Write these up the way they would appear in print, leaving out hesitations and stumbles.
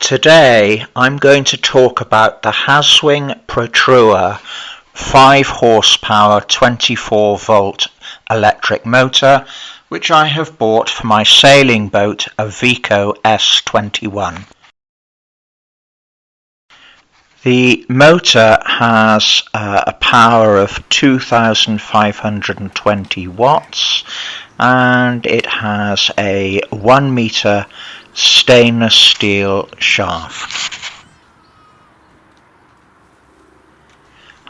Today I'm going to talk about the Haswing Protruar 5 horsepower 24 volt electric motor which I have bought for my sailing boat, a Viko S21. The motor has a power of 2520 watts and it has a 1 meter stainless steel shaft.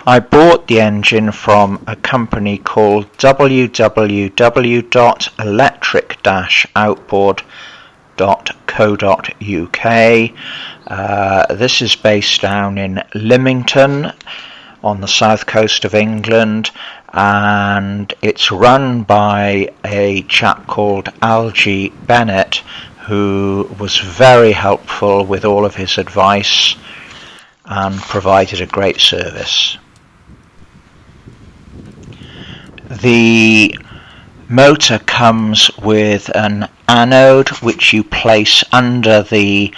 I bought the engine from a company called www.electric-outboard.co.uk. This is based down in Lymington on the south coast of England, and it's run by a chap called Algie Bennett, who was very helpful with all of his advice and provided a great service. The motor comes with an anode which you place under the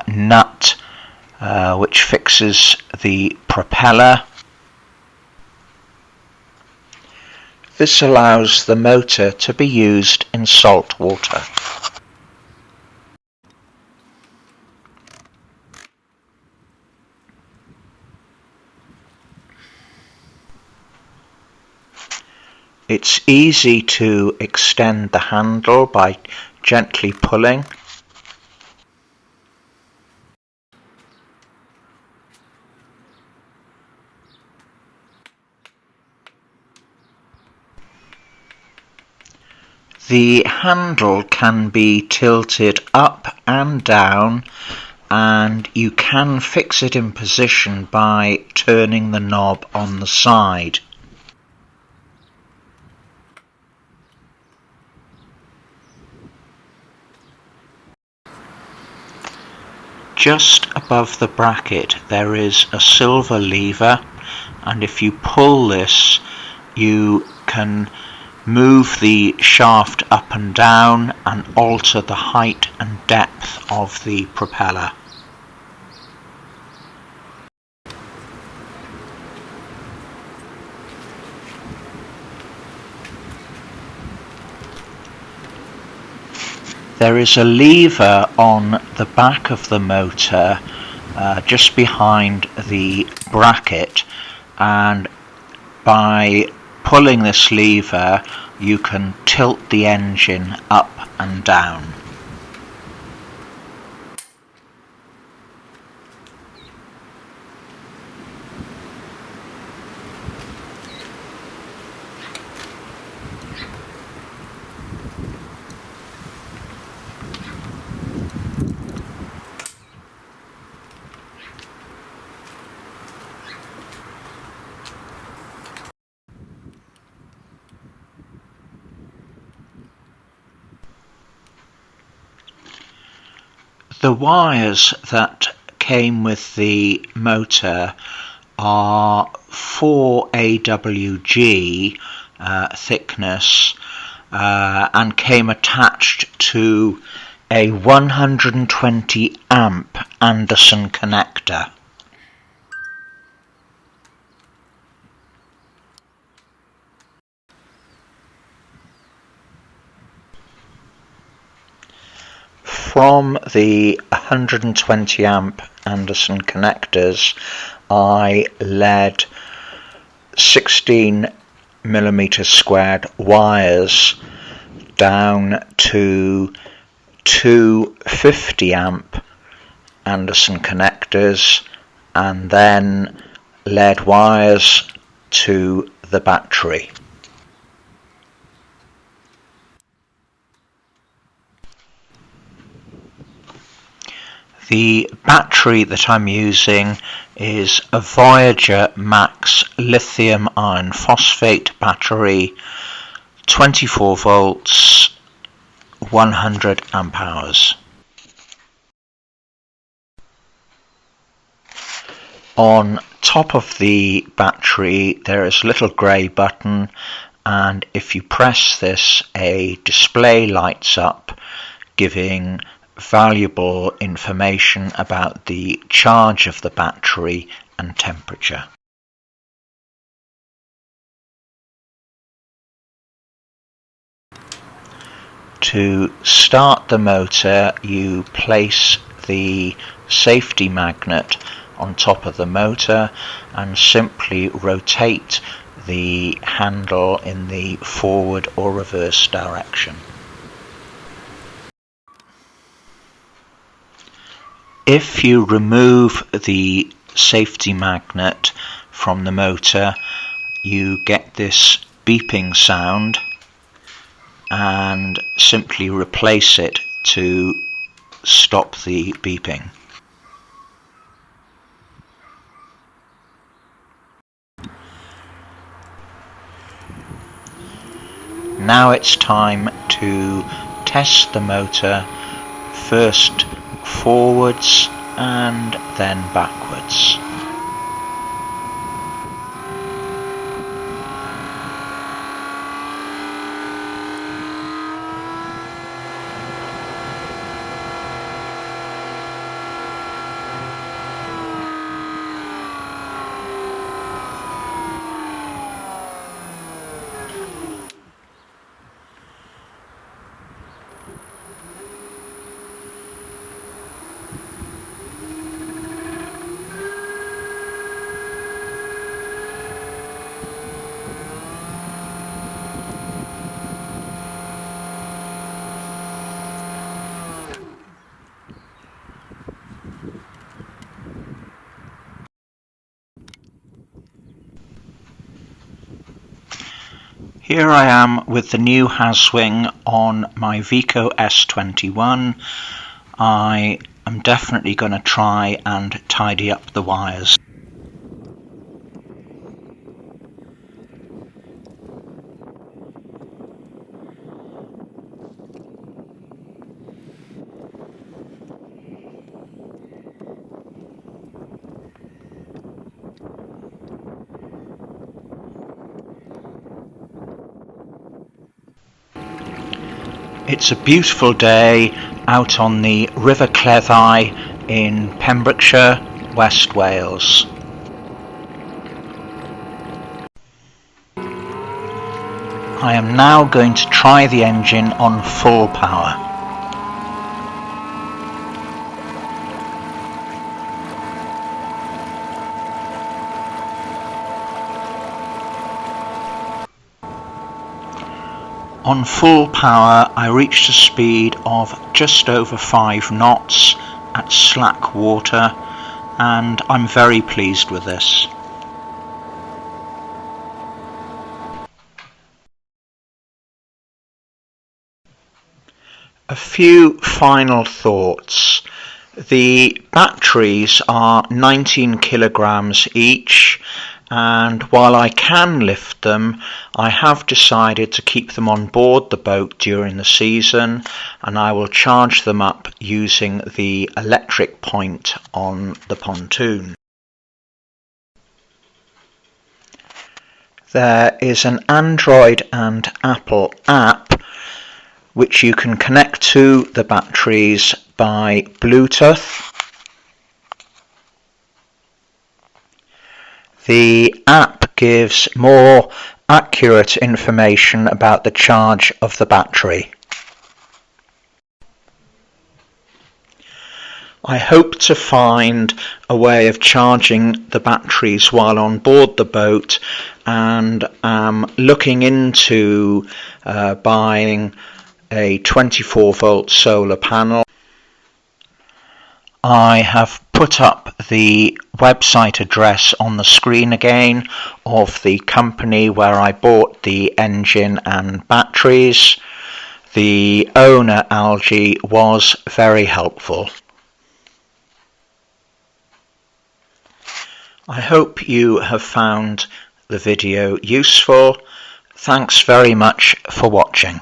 nut which fixes the propeller. This allows the motor to be used in salt water. It's easy to extend the handle by gently pulling. The handle can be tilted up and down, and you can fix it in position by turning the knob on the side. Just above the bracket there is a silver lever, and if you pull this you can move the shaft up and down and alter the height and depth of the propeller. There is a lever on the back of the motor just behind the bracket, and by pulling this lever you can tilt the engine up and down. The wires that came with the motor are 4 AWG thickness and came attached to a 120 amp Anderson connector. From the 120 amp Anderson connectors I led 16mm squared wires down to two 50 amp Anderson connectors, and then led wires to the battery. The battery that I'm using is a Voyager Max lithium iron phosphate battery, 24 volts, 100 amp hours. On top of the battery there is a little grey button, and if you press this a display lights up giving valuable information about the charge of the battery and temperature. To start the motor, you place the safety magnet on top of the motor and simply rotate the handle in the forward or reverse direction. If you remove the safety magnet from the motor, you get this beeping sound, and simply replace it to stop the beeping. Now it's time to test the motor, first forwards and then backwards. Here I am with the new Haswing on my Viko S21. I am definitely going to try and tidy up the wires. It's a beautiful day out on the River Cleddau in Pembrokeshire, West Wales. I am now going to try the engine on full power. On full power, I reached a speed of just over 5 knots at slack water, and I'm very pleased with this. A few final thoughts. The batteries are 19 kilograms each, and while I can lift them, I have decided to keep them on board the boat during the season, and I will charge them up using the electric point on the pontoon. There is an Android and Apple app which you can connect to the batteries by Bluetooth. The app gives more accurate information about the charge of the battery. I hope to find a way of charging the batteries while on board the boat, and am looking into buying a 24-volt solar panel. I have put up the website address on the screen again of the company where I bought the engine and batteries. The owner, Algie, was very helpful. I hope you have found the video useful. Thanks very much for watching.